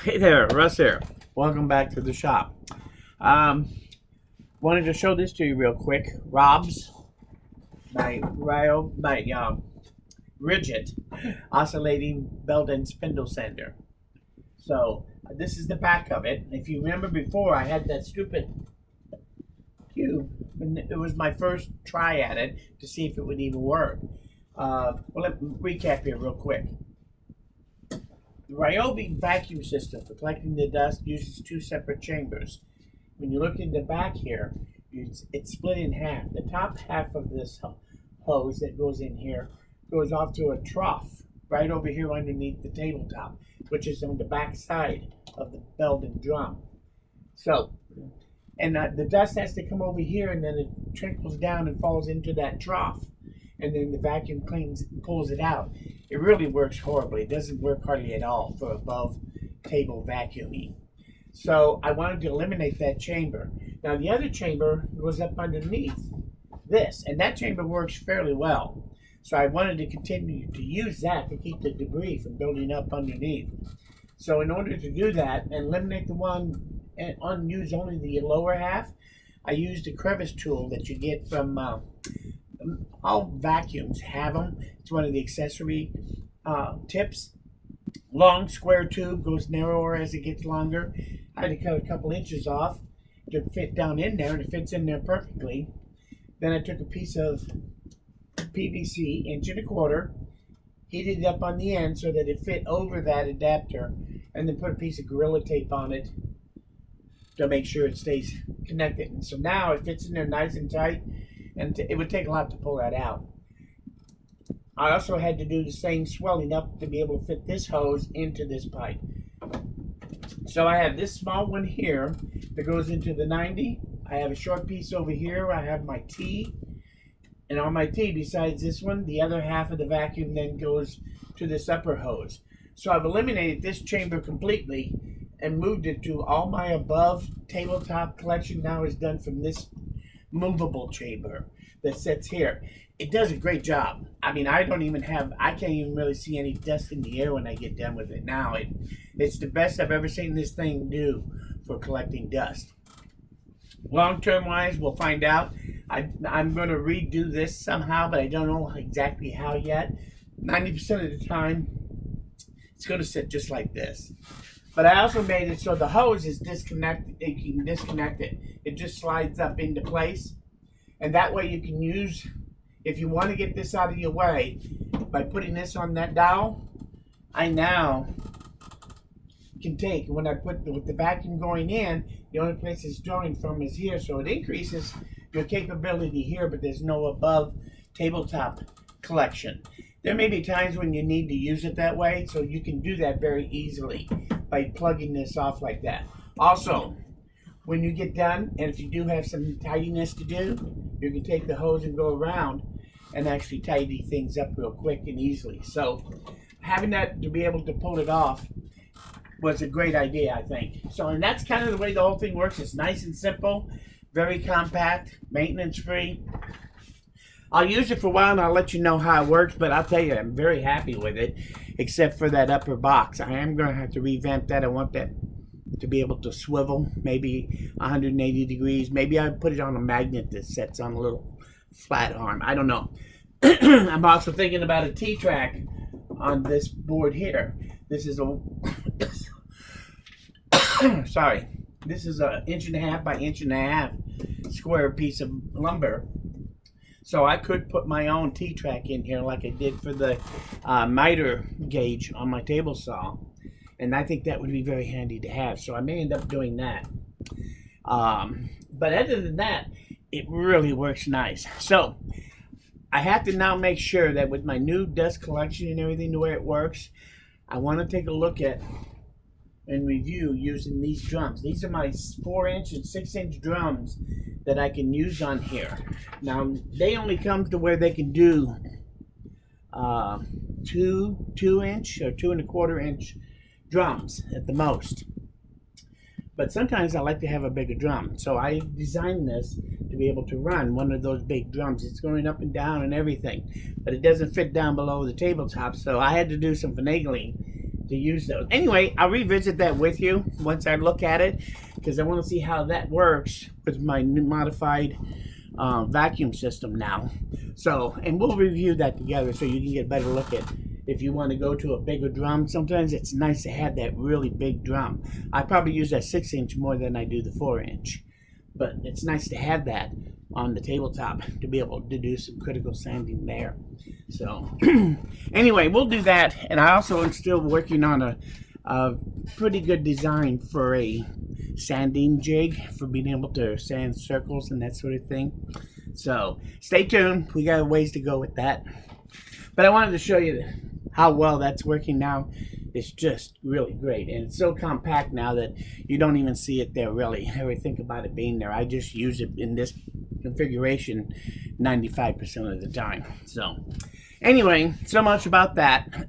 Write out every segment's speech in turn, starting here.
Hey there, Russ here. Welcome back to the shop. Wanted to show this to you real quick. ROBSS by Rigid Oscillating Belt and Spindle Sander. So this is the back of it. If you remember before, I had that stupid cube, and it was my first try at it to see if it would even work. Well, let me recap here real quick. The ROBSS vacuum system for collecting the dust uses two separate chambers. When you look in the back here, it's split in half. The top half of this hose that goes in here goes off to a trough right over here underneath the tabletop, which is on the back side of the belt and drum. So, and the dust has to come over here, and then it trickles down and falls into that trough, and then the vacuum pulls it out. It really works horribly. It doesn't work hardly at all for above table vacuuming. So I wanted to eliminate that chamber. Now the other chamber goes up underneath this, and that chamber works fairly well. So I wanted to continue to use that to keep the debris from building up underneath. So in order to do that and eliminate the one and use only the lower half, I used a crevice tool that you get from all vacuums have them. It's one of the accessory tips. Long square tube, goes narrower as it gets longer. I had to cut a couple inches off to fit down in there, and it fits in there perfectly. Then I took a piece of PVC, 1.25 inches, heated it up on the end so that it fit over that adapter, and then put a piece of Gorilla Tape on it to make sure it stays connected. And so now it fits in there nice and tight, and it would take a lot to pull that out. I also had to do the same swelling up to be able to fit this hose into this pipe. So I have this small one here that goes into the 90. I have a short piece over here. I have my T. And on my T, besides this one, the other half of the vacuum then goes to this upper hose. So I've eliminated this chamber completely and moved it to all my above tabletop collection now is done from this movable chamber that sits here. It does a great job. I mean, I can't even really see any dust in the air when I get done with it now. It's the best I've ever seen this thing do for collecting dust. Long-term wise, we'll find out. I'm going to redo this somehow, but I don't know exactly how yet. 90% of the time, it's going to sit just like this. But I also made it so the hose is disconnected. You can disconnect it. It just slides up into place. And that way you can use, if you want to get this out of your way, by putting this on that dowel, I now can take, when I put with the vacuum going in, the only place it's drawing from is here. So it increases your capability here, but there's no above tabletop collection. There may be times when you need to use it that way, so you can do that very easily by plugging this off like that. Also, when you get done, and if you do have some tidiness to do, you can take the hose and go around and actually tidy things up real quick and easily. So having that to be able to pull it off was a great idea, I think. So, and that's kind of the way the whole thing works. It's nice and simple, very compact, maintenance free. I'll use it for a while and I'll let you know how it works, but I'll tell you, I'm very happy with it, except for that upper box. I am going to have to revamp that. I want that to be able to swivel, maybe 180 degrees. Maybe I put it on a magnet that sets on a little flat arm. I don't know. I'm also thinking about a T-track on this board here. This is a sorry. This is a 1.5 by 1.5 square piece of lumber. So I could put my own T-track in here like I did for the miter gauge on my table saw. And I think that would be very handy to have. So I may end up doing that. But other than that, it really works nice. So I have to now make sure that with my new dust collection and everything, the way it works, I want to take a look at and review using these drums. These are my 4-inch and 6-inch drums that I can use on here. Now, they only come to where they can do 2-inch or 2.25-inch drums at the most. But sometimes I like to have a bigger drum. So I designed this to be able to run one of those big drums. It's going up and down and everything, but it doesn't fit down below the tabletop. So I had to do some finagling to use those. Anyway, I'll revisit that with you once I look at it, because I want to see how that works with my new modified vacuum system now. So, and we'll review that together so you can get a better look at if you want to go to a bigger drum. Sometimes it's nice to have that really big drum. I probably use that 6-inch more than I do the 4-inch, but it's nice to have that on the tabletop to be able to do some critical sanding there. So anyway, we'll do that. And I also am still working on a pretty good design for a sanding jig for being able to sand circles and that sort of thing. So stay tuned. We got a ways to go with that. But I wanted to show you how well that's working now. It's just really great. And it's so compact now that you don't even see it there really. I ever think about it being there. I just use it in this configuration 95% of the time. So anyway, so much about that.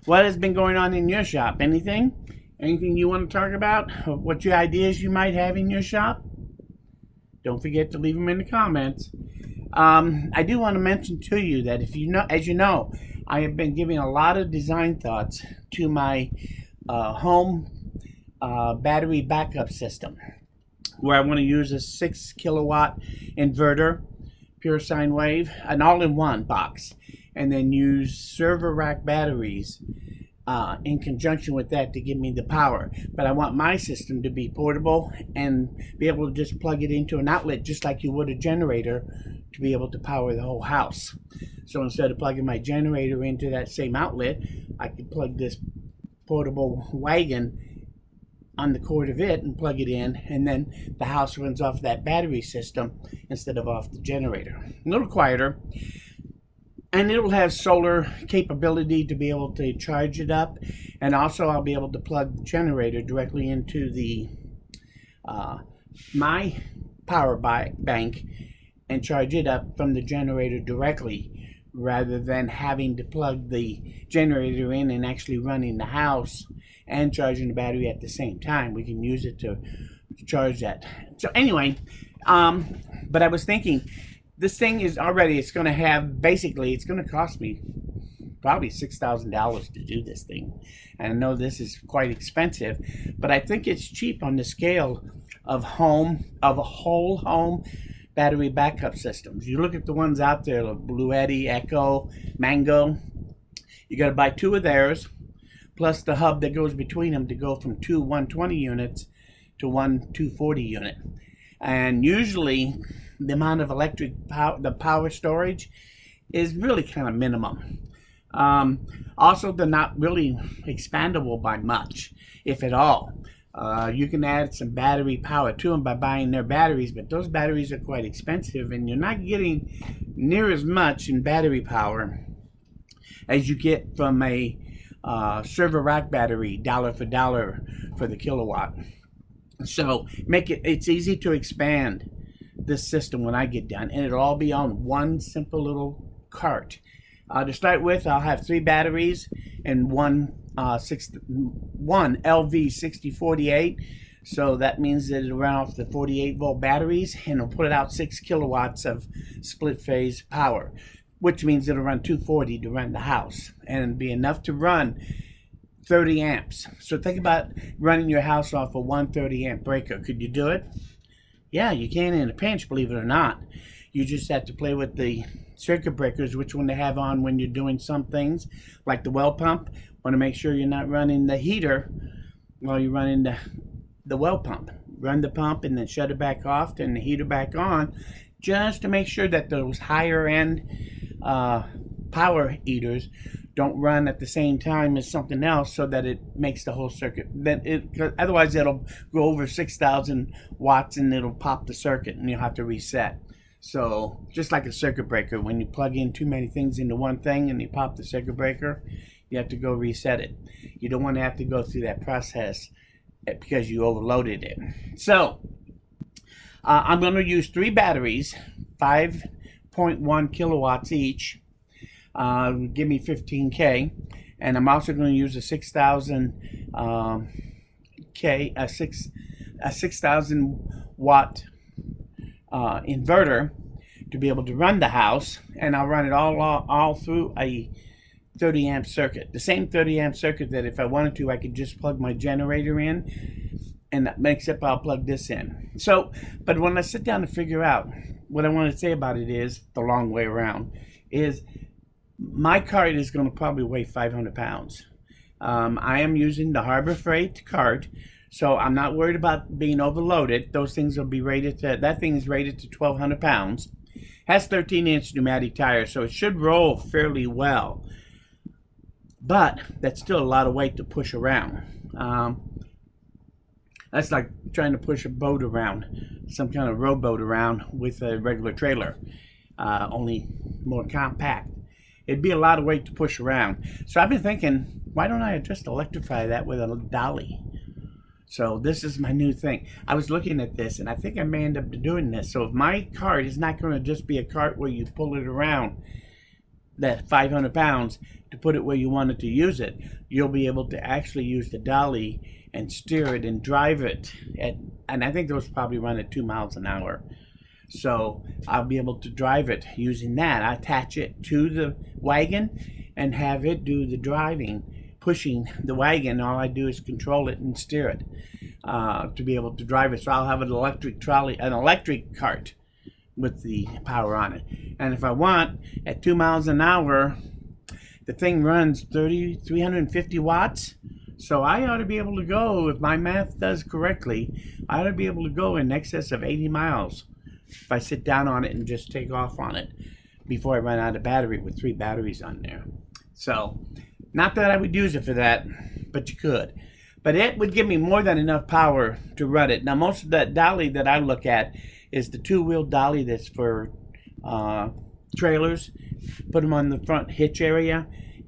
What has been going on in your shop? Anything you want to talk about? What your ideas you might have in your shop? Don't forget to leave them in the comments. I do want to mention to you that as you know, I have been giving a lot of design thoughts to my home battery backup system, where I want to use a 6 kilowatt inverter, pure sine wave, an all-in-one box, and then use server rack batteries in conjunction with that to give me the power. But I want my system to be portable and be able to just plug it into an outlet just like you would a generator to be able to power the whole house. So instead of plugging my generator into that same outlet, I could plug this portable wagon on the cord of it and plug it in, and then the house runs off that battery system instead of off the generator. A little quieter. And it'll have solar capability to be able to charge it up. And also I'll be able to plug the generator directly into the my power bank and charge it up from the generator directly, rather than having to plug the generator in and actually running the house and charging the battery at the same time. We can use it to charge that. So anyway, but I was thinking, this thing is already, it's going to have, basically, it's going to cost me probably $6,000 to do this thing. And I know this is quite expensive, but I think it's cheap on the scale of a whole home battery backup systems. You look at the ones out there, like Bluetti, Echo, Mango, you got to buy 2 of theirs, plus the hub that goes between them to go from 2 120 units to 1 240 unit. And usually the amount of electric power, the power storage, is really kind of minimum. Also, they're not really expandable by much, if at all. You can add some battery power to them by buying their batteries, but those batteries are quite expensive, and you're not getting near as much in battery power as you get from a server rack battery, dollar for dollar for the kilowatt. So it's easy to expand this system when I get done, and it'll all be on one simple little cart. To start with, I'll have 3 batteries and one LV6048. So that means that it'll run off the 48-volt batteries, and it'll put out 6 kilowatts of split phase power, which means it'll run 240 to run the house, and it'll be enough to run 30 amps. So think about running your house off a 130 amp breaker. Could you do it? Yeah, you can in a pinch, believe it or not. You just have to play with the circuit breakers, which one to have on when you're doing some things, like the well pump. Want to make sure you're not running the heater while you're running the well pump. Run the pump and then shut it back off, turn the heater back on, just to make sure that those higher end power heaters don't run at the same time as something else, so that it makes the whole circuit. Otherwise it'll go over 6,000 watts and it'll pop the circuit and you'll have to reset. So just like a circuit breaker, when you plug in too many things into one thing and you pop the circuit breaker, you have to go reset it. You don't want to have to go through that process because you overloaded it. So I'm going to use 3 batteries, 5.1 kilowatts each. Give me 15K, and I'm also going to use a 6,000 watt inverter to be able to run the house, and I'll run it all through 30 amp circuit. The same 30 amp circuit that if I wanted to, I could just plug my generator in, and except I'll plug this in. So, but when I sit down to figure out what I want to say about it is the long way around, is my cart is going to probably weigh 500 pounds. I am using the Harbor Freight cart, so I'm not worried about being overloaded. Those things will be rated to, that thing is rated to 1,200 pounds. Has 13-inch pneumatic tires, so it should roll fairly well. But that's still a lot of weight to push around. That's like trying to push a boat around, some kind of rowboat around with a regular trailer, only more compact. It'd be a lot of weight to push around. So I've been thinking, why don't I just electrify that with a dolly? So this is my new thing. I was looking at this, and I think I may end up doing this. So if my cart is not going to just be a cart where you pull it around, that 500 pounds, to put it where you want it to use it, you'll be able to actually use the dolly and steer it and drive it. And I think those probably run at 2 miles an hour. So I'll be able to drive it using that. I attach it to the wagon and have it do the driving, pushing the wagon. All I do is control it and steer it to be able to drive it. So I'll have an electric trolley, an electric cart with the power on it. And if I want, at 2 miles an hour, the thing runs 350 watts. So I ought to be able to go, if my math does correctly, I ought to be able to go in excess of 80 miles if I sit down on it and just take off on it before I run out of battery with 3 batteries on there. So, not that I would use it for that, but you could. But it would give me more than enough power to run it. Now, most of that dolly that I look at is the 2-wheel dolly that's for trailers. Put them on the front hitch area,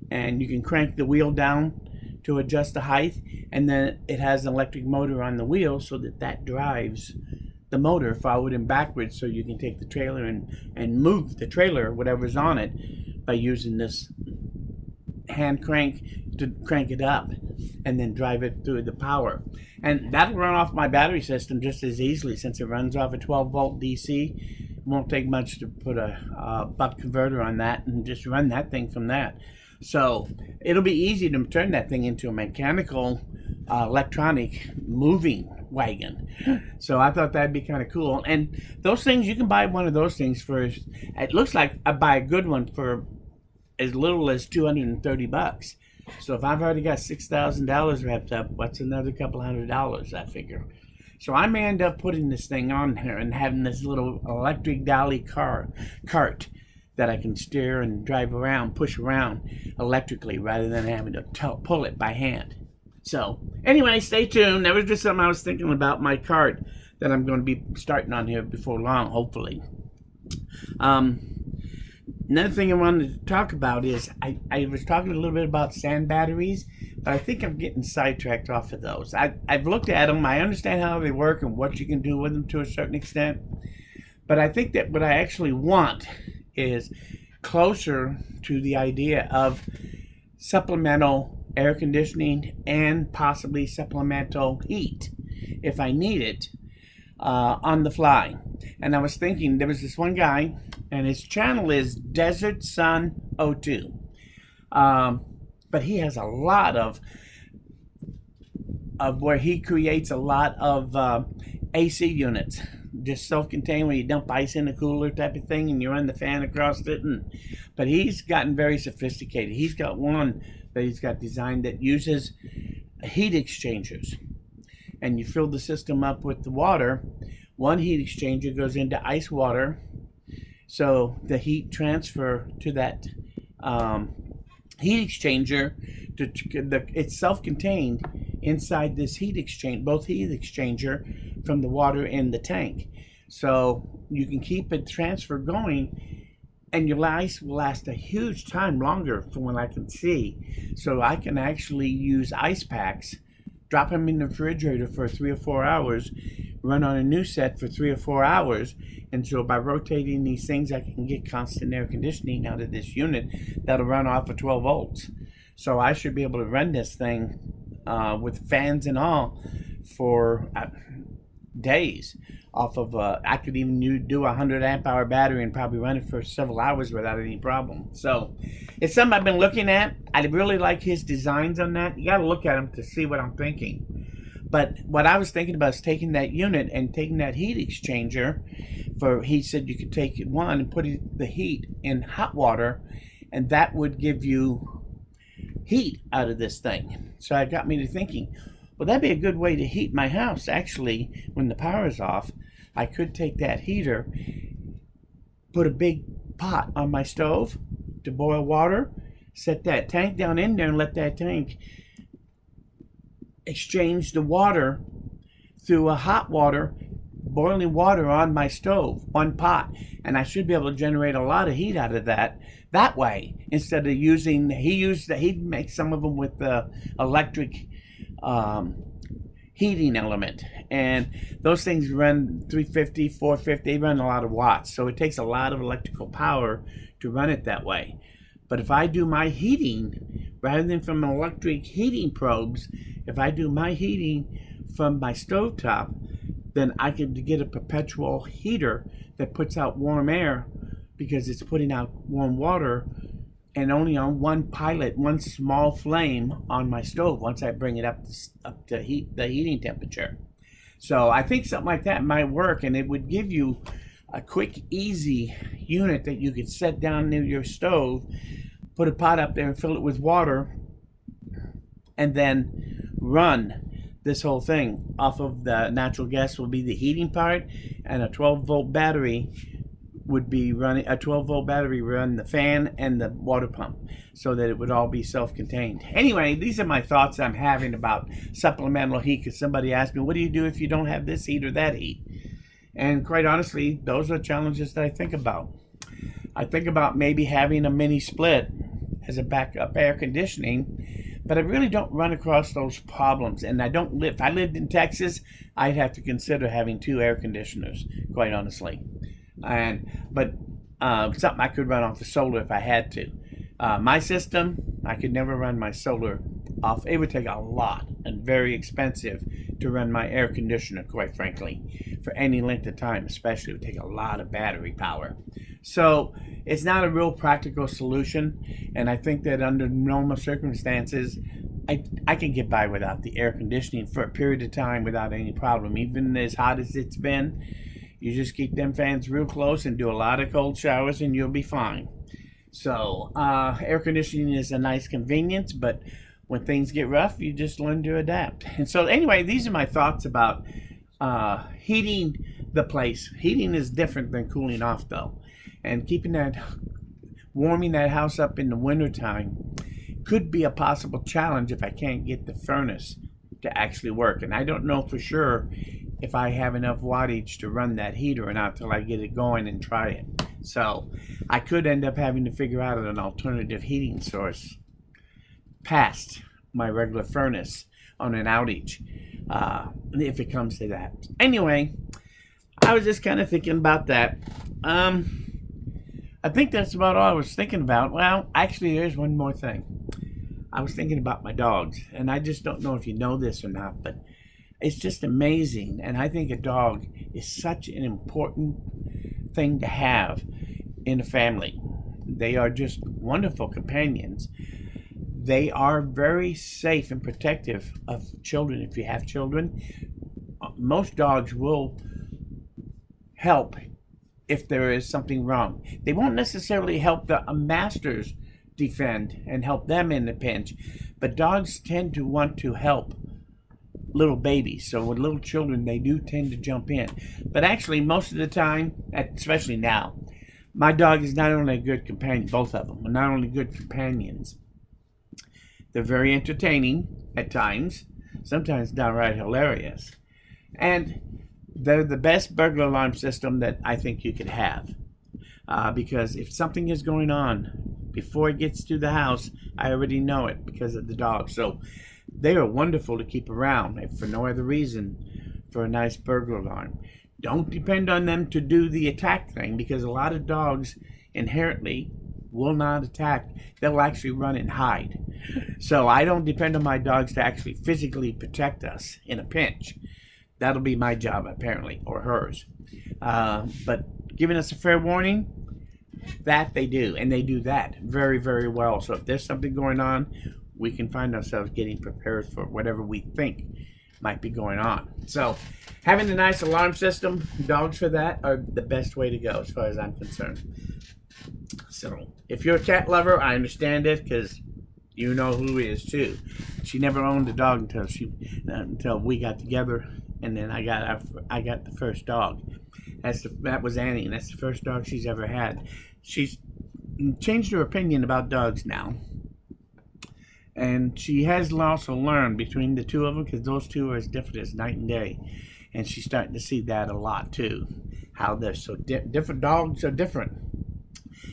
and you can crank the wheel down to adjust the height, and then it has an electric motor on the wheel so that drives the motor forward and backwards, so you can take the trailer and move the trailer, whatever's on it, by using this hand crank to crank it up and then drive it through the power. And that'll run off my battery system just as easily, since it runs off a 12-volt DC. It won't take much to put a buck converter on that and just run that thing from that. So it'll be easy to turn that thing into a mechanical electronic moving wagon. So I thought that'd be kind of cool. And those things, you can buy one of those things for, it looks like I buy a good one for as little as $230. So if I've already got $6,000 wrapped up, what's another couple $100, I figure. So I may end up putting this thing on here and having this little electric dolly cart that I can steer and drive around, push around electrically, rather than having to pull it by hand. So anyway, stay tuned. That was just something I was thinking about, my cart that I'm going to be starting on here before long, hopefully. Another thing I wanted to talk about is I was talking a little bit about sand batteries, but I think I'm getting sidetracked off of those. I've looked at them. I understand how they work and what you can do with them to a certain extent. But I think that what I actually want is closer to the idea of supplemental air conditioning and possibly supplemental heat if I need it on the fly. And I was thinking, there was this one guy, and his channel is Desert Sun 02. But he has a lot of where he creates a lot of AC units, just self-contained, where you dump ice in a cooler type of thing and you run the fan across it. But he's gotten very sophisticated. He's got one that he's got designed that uses heat exchangers, and you fill the system up with the water. One heat exchanger goes into ice water, so the heat transfer to that heat exchanger, it's self-contained inside this heat exchange, both heat exchanger from the water in the tank. So you can keep it transfer going, and your ice will last a huge time longer from what I can see. So I can actually use ice packs, drop them in the refrigerator for 3 or 4 hours, run on a new set for 3 or 4 hours, and so by rotating these things, I can get constant air conditioning out of this unit that'll run off of 12 volts. So I should be able to run this thing with fans and all for days off of. I could even do a 100 amp hour battery and probably run it for several hours without any problem. So it's something I've been looking at. I really like his designs on that. You got to look at them to see what I'm thinking. But what I was thinking about is taking that unit and taking that heat exchanger. He said you could take one and put the heat in hot water, and that would give you heat out of this thing. So it got me to thinking, well, that'd be a good way to heat my house. Actually, when the power is off, I could take that heater, put a big pot on my stove to boil water, set that tank down in there, and let that tank exchange the water through a hot water, boiling water on my stove, one pot, and I should be able to generate a lot of heat out of that way, instead of using, he'd make some of them with the electric heating element, and those things run 350, 450, they run a lot of watts, so it takes a lot of electrical power to run it that way. But if I do my heating, rather than from electric heating probes, if I do my heating from my stovetop, then I could get a perpetual heater that puts out warm air because it's putting out warm water, and only on one small flame on my stove once I bring it up to the heating temperature. So I think something like that might work, and it would give you a quick, easy unit that you could set down near your stove, put a pot up there and fill it with water, and then run this whole thing off of the natural gas will be the heating part, and a 12-volt battery would be running, a 12-volt battery run the fan and the water pump, so that it would all be self-contained. Anyway, these are my thoughts I'm having about supplemental heat, because somebody asked me, what do you do if you don't have this heat or that heat? And quite honestly, those are challenges that I think about. I think about maybe having a mini split as a backup air conditioning, but I really don't run across those problems. And if I lived in Texas, I'd have to consider having 2 air conditioners, quite honestly. But something I could run off the solar if I had to. My system, I could never run my solar off. It would take a lot and very expensive to run my air conditioner, quite frankly, for any length of time. Especially, it would take a lot of battery power. So it's not a real practical solution, and I think that under normal circumstances, I can get by without the air conditioning for a period of time without any problem. Even as hot as it's been, you just keep them fans real close and do a lot of cold showers and you'll be fine. So air conditioning is a nice convenience, but when things get rough, you just learn to adapt. And so anyway, these are my thoughts about heating the place. Heating is different than cooling off, though. And warming that house up in the wintertime could be a possible challenge if I can't get the furnace to actually work. And I don't know for sure if I have enough wattage to run that heater or not till I get it going and try it. So I could end up having to figure out an alternative heating source past my regular furnace on an outage, if it comes to that. Anyway, I was just kind of thinking about that. I think that's about all I was thinking about. Well, actually, there's one more thing. I was thinking about my dogs, and I just don't know if you know this or not, but it's just amazing. And I think a dog is such an important thing to have in a family. They are just wonderful companions. They are very safe and protective of children. If you have children, most dogs will help if there is something wrong. They won't necessarily help the masters defend and help them in the pinch, but dogs tend to want to help little babies. So with little children, they do tend to jump in. But actually, most of the time, especially now, my dog is not only a good companion, both of them are not only good companions, they're very entertaining at times, sometimes downright hilarious. And they're the best burglar alarm system that I think you could have. Because if something is going on before it gets to the house, I already know it because of the dog. So they are wonderful to keep around, if for no other reason, for a nice burglar alarm. Don't depend on them to do the attack thing, because a lot of dogs inherently will not attack. They'll actually run and hide. So I don't depend on my dogs to actually physically protect us in a pinch. That'll be my job, apparently, or hers. But giving us a fair warning, that they do, and they do that very, very well. So if there's something going on, we can find ourselves getting prepared for whatever we think might be going on. So having a nice alarm system, dogs for that are the best way to go as far as I'm concerned. So if you're a cat lover, I understand it, because you know who is too. She never owned a dog until we got together, and then I got the first dog. That was Annie, and that's the first dog she's ever had. She's changed her opinion about dogs now, and she has also learned between the two of them, because those two are as different as night and day, and she's starting to see that a lot too, how they're so different. Dogs are different.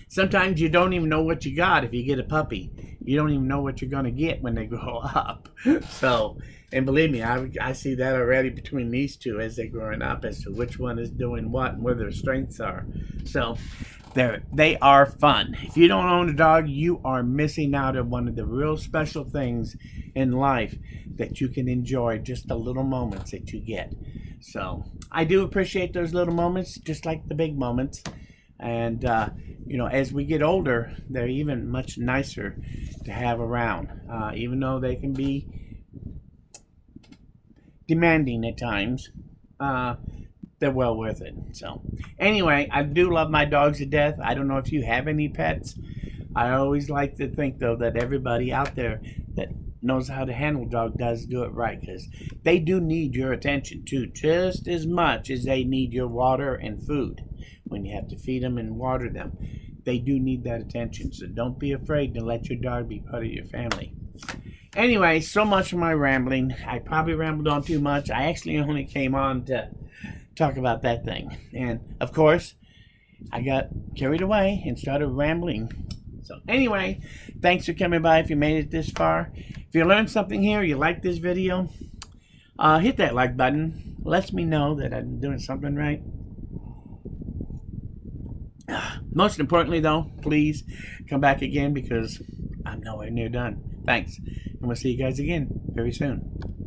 Sometimes you don't even know what you got if you get a puppy. You don't even know what you're going to get when they grow up. So, and believe me, I see that already between these two as they're growing up, as to which one is doing what and where their strengths are. So they are fun. If you don't own a dog, you are missing out on one of the real special things in life that you can enjoy, just the little moments that you get. So I do appreciate those little moments, just like the big moments. And you know, as we get older, they're even much nicer to have around, even though they can be demanding at times. They're well worth it. So anyway, I do love my dogs to death. I don't know if you have any pets. I always like to think, though, that everybody out there that knows how to handle a dog does do it right, because they do need your attention too, just as much as they need your water and food. When you have to feed them and water them, they do need that attention. So don't be afraid to let your dog be part of your family. Anyway, so much for my rambling. I probably rambled on too much. I actually only came on to talk about that thing, and of course I got carried away and started rambling. So anyway, thanks for coming by. If you made it this far, if you learned something here, you like this video, hit that like button. Lets me know that I'm doing something right. Most importantly, though, please come back again, because I'm nowhere near done. Thanks, and we'll see you guys again very soon.